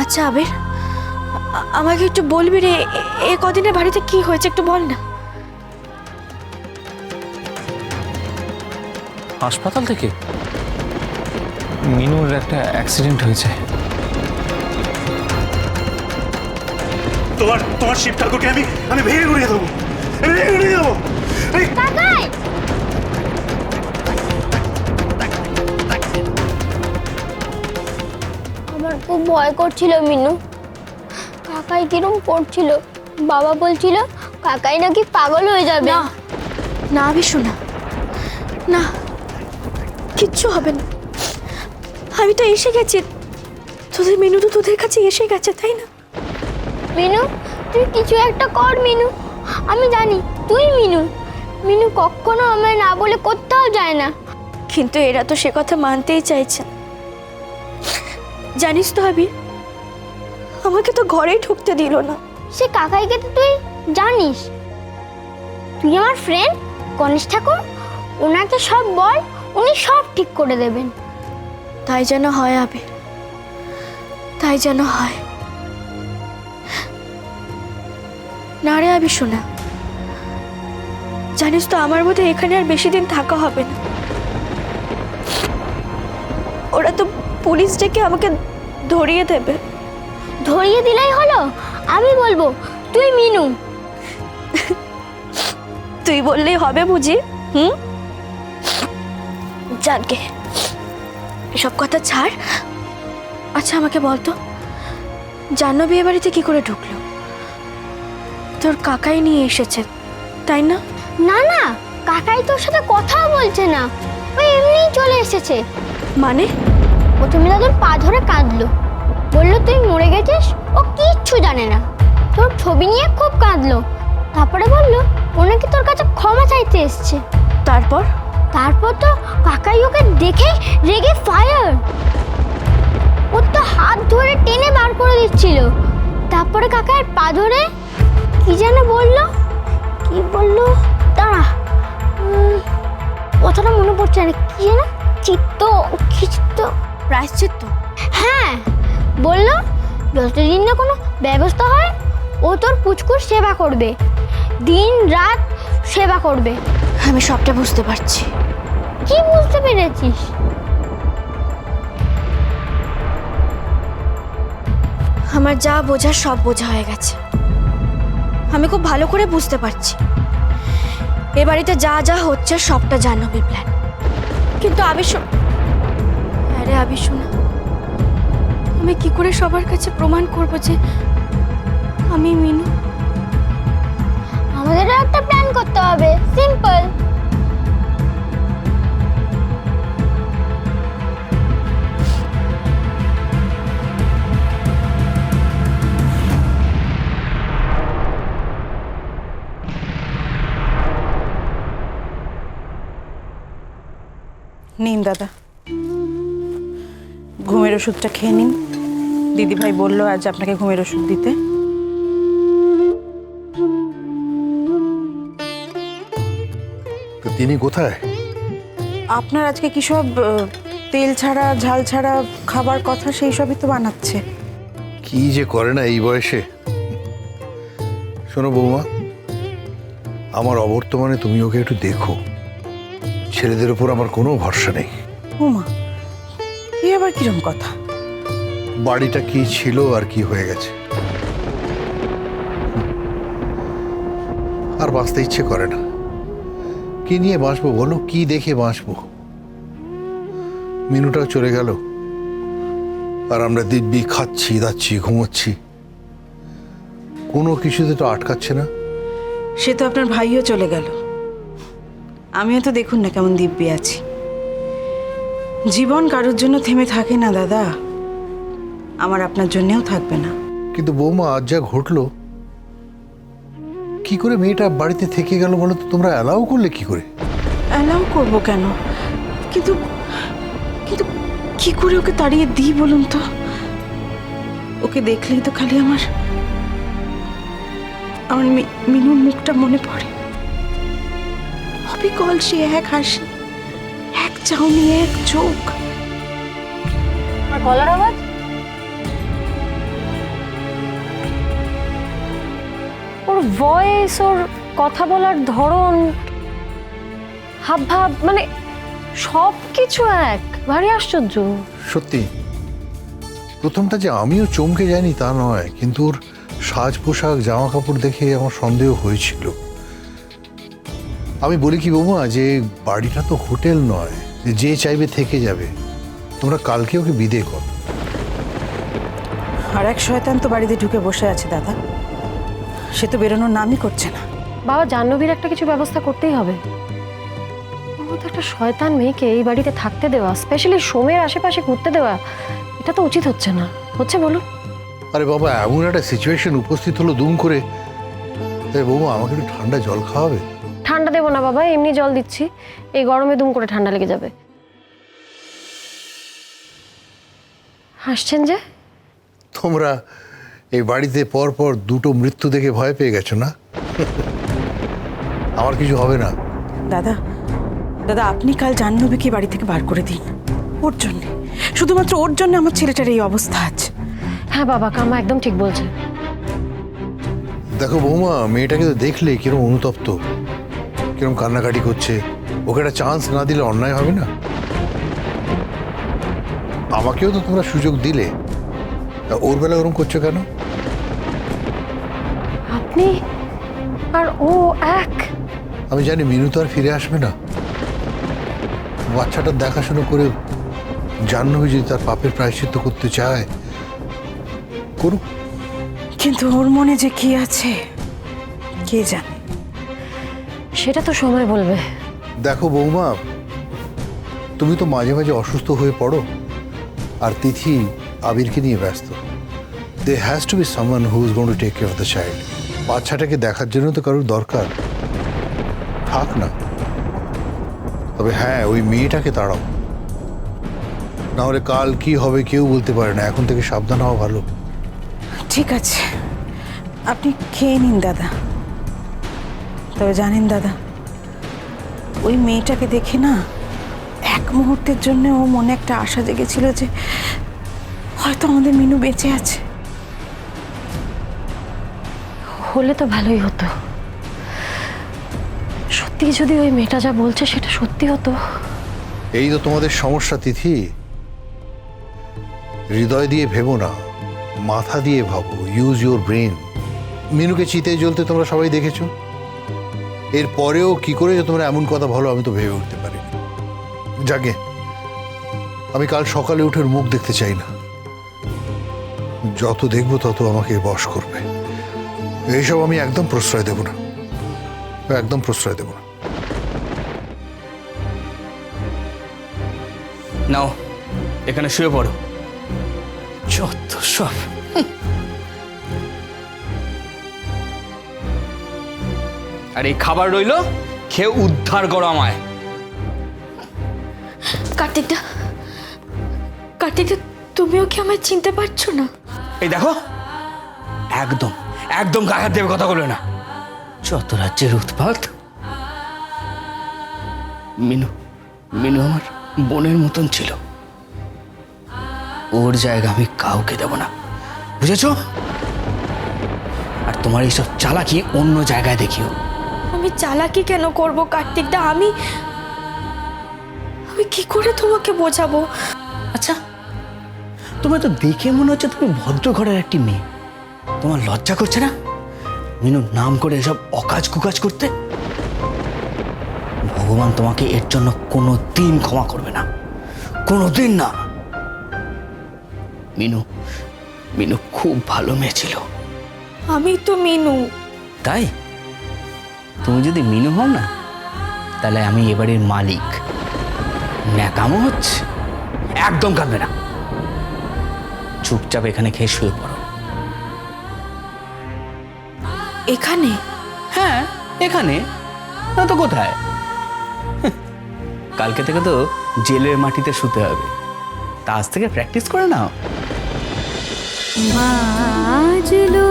আচ্ছা আবির, আমাকে একটু বলবি রে, এ কদিনে বাড়িতে কি হয়েছে একটু বল না। হাসপাতাল থেকে মিনুর একটা অ্যাক্সিডেন্ট হয়েছে। তোমার শিব ঠাকুরকে আমি ভেঙে গুড়িয়ে দেবো, ভেঙে গুড়িয়ে দেবো। কাকাই আমার খুব ভয় করছিল মিনু। কাকাই কিরম করছিল, বাবা বলছিল কাকাই নাকি পাগল হয়ে যাবে। না না আবির শোনা, না কিচ্ছু হবে না। আমি তো এসে গেছি, তোদের মিনু তো তোদের কাছে এসে গেছে তাই না? মিনু তুই কিছু একটা কর মিনু, আমি জানি তুই মিনু। মিনু কখনো আমায় না বলে কোথাও যায় না। কিন্তু এরা তো সে কথা মানতেই চাইছে না। জানিস তো আবির, আমাকে তো ঘরেই ঢুকতে দিল না। সে কাকাইকে তো তুই জানিস, তুই আমার ফ্রেন্ড গণেশ ঠাকুর, ওনাকে সব বল, উনি সব ঠিক করে দেবেন। তাই যেন হয় আবির, তাই যেন হয়। না রে আবির শোনা, জানিস তো আমার মধ্যে এখানে আর বেশি দিন থাকা হবে না। ওরা তো পুলিশ ডেকে আমাকে ধরিয়ে দেবে। ধরিয়ে দিলেই হলো, আমি বলবো তুই মিনু। তুই বললেই হবে বুঝি? যাকে এসব কথা ছাড়। আচ্ছা আমাকে বলতো, জাহ্নবী এ বাড়িতে কি করে ঢুকলো? তোর কাকাই নিয়ে এসেছে তাই না? না না, কাকাই তোর সাথে কথাও বলছে না, ওই এমনিই চলে এসেছে। মানে? প্রথমে দাদুর পা ধরে কাঁদলো, বললো তুই মরে গেছিস, ও কিচ্ছু জানে না। তোর ছবি নিয়ে খুব কাঁদলো, তারপরে বললো ও নাকি তোর কাছে ক্ষমা চাইতে এসছে। তারপর? তারপর তো কাকাই ওকে দেখে রেগে ফায়ার, ওর তো হাত ধরে টেনে বার করে দিচ্ছিল। তারপরে কাকার পা ধরে কি যেন বললো, কি বললো দাঁড়া, কথাটা মনে পড়ছে না, কি যেন চিত্ত প্রায়শ্চিত্ত? হ্যাঁ, বললো যতদিন না কোনো ব্যবস্থা হয় ও তোর পুচকুর সেবা করবে, দিন রাত সেবা করবে। আমি সবটা বুঝতে পারছি। কি বুঝতে পেরেছিস? আমার যা বোঝার সব বোঝা হয়ে গেছে। আমি খুব ভালো করে বুঝতে পারছি এ বাড়িতে যা যা হচ্ছে সবটা জাহ্নবীর প্ল্যান। কিন্তু আরে আবির শোনা, আমি কি করে সবার কাছে প্রমাণ করবো যে আমি মিনু? আমাদেরও একটা প্ল্যান করতে হবে, সিম্পল। নিন দাদা, ঘুমের ওষুধটা খেয়ে নিন। দিদিভাই বললো আজ আপনাকে ঘুমের ওষুধ দিতে। তো তিনি কোথায়? আপনার আজকে কি সব তেল ছাড়া ঝাল ছাড়া খাবার কথা, সেই সবই তো বানাচ্ছে। কি যে করে না এই বয়সে। শোনো বৌমা, আমার অবর্তমানে তুমি ওকে একটু দেখো। ছেলেদের উপর আমার কোনো ভরসা নেই। ওমা, এ আবার কিরম কথা? বাড়িটা কি ছিল আর কি হয়ে গেছে, আর বাঁচতে ইচ্ছে করে না। কি নিয়ে বাঁচবো বলো, কি দেখে বাঁচবো? মিনুটাও চলে গেল, আর আমরা দিব্যি খাচ্ছি দাচ্ছি ঘুমোচ্ছি, কোনো কিছুতে তো আটকাচ্ছে না। সে তো আপনার ভাইও চলে গেল, আমিও তো দেখুন না কেমন দিব্যি আছি। জীবন কারোর জন্য থেমে থাকে না দাদা, আমার আপনার জন্যেও থাকবে না। কিন্তু বৌমা, আজ যা ঘটলো, কি করে মেয়েটা বাড়িতে থেকে গেল বলো তো? তোমরা অ্যালাউ করলে কি করে? অ্যালাউ করবো কেন? কিন্তু কিন্তু কি করে ওকে তাড়িয়ে দিই বলুন তো? ওকে দেখলেই তো খালি আমার মিনুর মুখটা মনে পড়ে। অবিকল সে এক হাসি, এক চাউনি, এক চোখ। আর গলার আওয়াজ ভয়েস, ওর কথা বলার ধরন, হাবভাব, মানে সব কিছু এক, ভারী আশ্চর্য। সত্যি প্রথমটা যে আমিও চমকে যাইনি তা নয়, কিন্তু ওর সাজ পোশাক জামা কাপড় দেখে আমার সন্দেহ হয়েছিল। আমি বলি কি বৌমা, যে বাড়িটা তো হোটেল নয় যে চাইবে থেকে যাবে। তোমরা কালকে ওকে বিদে কর। আর এক শয়তান তো বাড়িতে ঢুকে বসে আছে দাদা, সে তো বেরোনোর নামই করছে না। বাবা, জাহ্নবীর একটা কিছু ব্যবস্থা করতেই হবে। ওর মতো একটা শয়তান মেয়েকে এই বাড়িতে থাকতে দেওয়া, স্পেশালি সোমের আশেপাশে ঘুরতে দেওয়া, এটা তো উচিত হচ্ছে না। হচ্ছে বলুন? আরে বাবা, এমন একটা সিচুয়েশন উপস্থিত হলো দুম করে। বৌমা, আমাকে একটু ঠান্ডা জল খাওয়াবে? ঠান্ডা দেবো না বাবা, এমনি জল দিচ্ছি। এই গরমে দুম করে ঠান্ডা লেগে যাবে। হাসছেন যে? তোমরা এই বাড়িতে পর পর দুটো মৃত্যু দেখে ভয় পেয়ে গেছো না? আমার কিছু হবে না। দাদা দাদা, আপনি কাল জাহ্নবীকে বাড়ি থেকে বার করে দিন। ওর জন্যে, শুধুমাত্র ওর জন্য আমার ছেলেটার এই অবস্থা আছে। হ্যাঁ বাবা, কাম্মা একদম ঠিক বলছে। দেখো বৌমা, মেয়েটাকে তো দেখলে কিরম অনুতপ্ত, কিরম কান্নাকাটি করছে। ওকে একটা চান্স না দিলে অন্যায় হবে না? আমাকেও তো তোমরা সুযোগ দিলে, তা ওর বেলা ওরম করছো কেন? আপনি আর ও এক? আমি জানি মিনু তো আর ফিরে আসবে না। বাচ্চাটার দেখাশোনা করে জাহ্নবী যদি তার পাপের প্রায়শ্চিত্ত করতে চায়, করুক। কিন্তু ওর মনে যে কি আছে কে জানে। সেটা তো সময় বলবে। দেখো বৌমা, তুমি তো মাঝে মাঝে অসুস্থ হয়ে পড়ো, আর তিথি আবিরকে নিয়ে ব্যস্ত। They has to be someone who is going to take care of the child. বাচ্চাটাকে দেখার জন্য তো কারোর দরকার। থাক না। তবে হ্যাঁ, ওই মেয়েটাকে তাড়াও, না হলে কাল কি হবে কেউ বলতে পারে না। এখন থেকে সাবধান হওয়া ভালো। ঠিক আছে, আপনি খেয়ে নিন দাদা। তবে জানেন দাদা, ওই মেয়েটাকে দেখে না এক মুহূর্তের জন্য ও মনে একটা আশা জেগেছিল যে হয়তো আমাদের মিনু বেঁচে আছে। হলে তো ভালোই হতো। সত্যি যদি ওই মেয়েটা যা বলছে সেটা সত্যি হতো। এই তো তোমাদের সমস্যা তিথি। হৃদয় দিয়ে ভেবো না, মাথা দিয়ে ভাবো। Use your brain. মিনুকে চিতে জ্বলতে তোমরা সবাই দেখেছো। এর পরেও কি করে যে তোমরা এমন কথা বলো আমি তো ভেবে উঠতে পারি। জাগে, আমি কাল সকালে উঠে ওর মুখ দেখতে চাই না। যত দেখবো তত আমাকে বশ করবে। এইসব আমি একদম প্রশ্রয় দেব না, একদম প্রশ্রয় দেব না। নাও, এখানে শুয়ে পড়ো। যত সব। আর এই খাবার রইলো, খেয়ে উদ্ধার করো আমায়। কার্তিকদা, কার্তিকদা, তুমিও কি আমায় চিনতে পারছো না? এই দেখো, একদম একদম গায়ে হাত দেবে কথা বলবে না। যত রাজ্যের উৎপাত। মিনু মিনু আমার বোনের মতন ছিল। ওর জায়গা আমি কাউকে দেব না, বুঝেছো? আর তোমার এইসব চালাকি অন্য জায়গায় দেখিও। আমি চালাকি কেন করব কার্তিকদা? আমি কি করে তোমাকে বোঝাবো? আচ্ছা, তোমার তো দেখে মনে হচ্ছে তুমি ভদ্র ঘরের একটি মেয়ে। তোমার লজ্জা করছে না মিনুর নাম করে এসব অকাজ কুকাজ করতে? ভগবান তোমাকে এর জন্য কোনো দিন ক্ষমা করবে না, কোনো দিন না। মিনু মিনু খুব ভালো মেয়ে ছিল। আমি তো মিনু। তাই তুমি যদি মিনু হও না, তাহলে আমি এবারের মালিক। ন্যাকামো হচ্ছে, একদম কাঁদবে না। চুপচাপ এখানে খেয়ে শুয়ে পড়ো। এখানে? হ্যাঁ, এখানে না তো কোথায়? কালকে থেকে তো জেলের মাটিতে শুতে হবে, তা আজ থেকে প্র্যাকটিস করে নাও। বাজলো